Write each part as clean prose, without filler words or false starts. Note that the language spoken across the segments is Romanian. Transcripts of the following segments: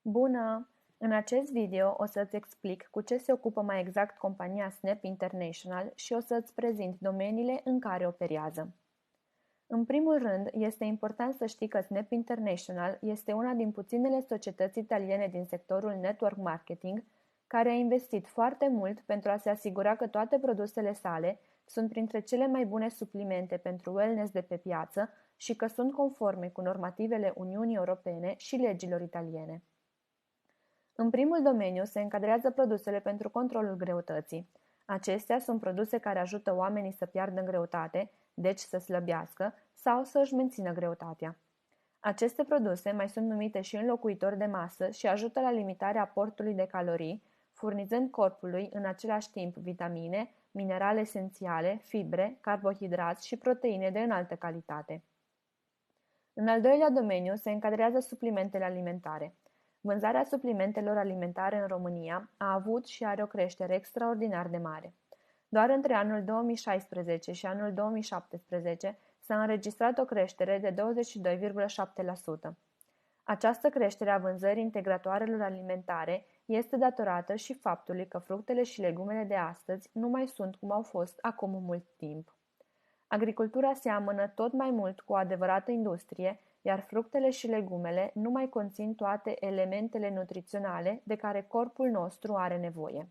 Bună! În acest video o să-ți explic cu ce se ocupă mai exact compania Snap International și o să-ți prezint domeniile în care operează. În primul rând, este important să știi că Snap International este una din puținele societăți italiene din sectorul network marketing care a investit foarte mult pentru a se asigura că toate produsele sale sunt printre cele mai bune suplimente pentru wellness de pe piață și că sunt conforme cu normativele Uniunii Europene și legilor italiene. În primul domeniu se încadrează produsele pentru controlul greutății. Acestea sunt produse care ajută oamenii să piardă în greutate, deci să slăbească, sau să își mențină greutatea. Aceste produse mai sunt numite și înlocuitori de masă și ajută la limitarea aportului de calorii, furnizând corpului în același timp vitamine, minerale esențiale, fibre, carbohidrați și proteine de înaltă calitate. În al doilea domeniu se încadrează suplimentele alimentare. Vânzarea suplimentelor alimentare în România a avut și are o creștere extraordinar de mare. Doar între anul 2016 și anul 2017 s-a înregistrat o creștere de 22,7%. Această creștere a vânzării integratoarelor alimentare este datorată și faptului că fructele și legumele de astăzi nu mai sunt cum au fost acum mult timp. Agricultura seamănă tot mai mult cu o adevărată industrie, iar fructele și legumele nu mai conțin toate elementele nutriționale de care corpul nostru are nevoie.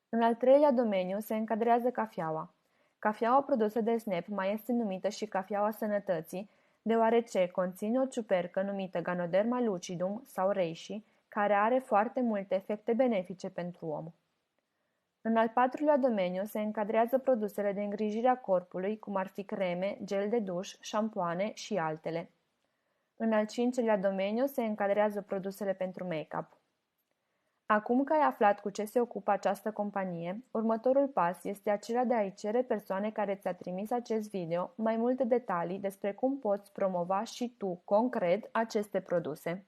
În al treilea domeniu se încadrează cafeaua. Cafeaua produsă de Snap mai este numită și cafeaua sănătății, deoarece conține o ciupercă numită Ganoderma lucidum sau reishi, care are foarte multe efecte benefice pentru om. În al patrulea domeniu se încadrează produsele de îngrijire a corpului, cum ar fi creme, gel de duș, șampoane și altele. În al cincilea domeniu se încadrează produsele pentru make-up. Acum că ai aflat cu ce se ocupă această companie, următorul pas este acela de a-i cere persoane care ți-a trimis acest video mai multe detalii despre cum poți promova și tu, concret, aceste produse.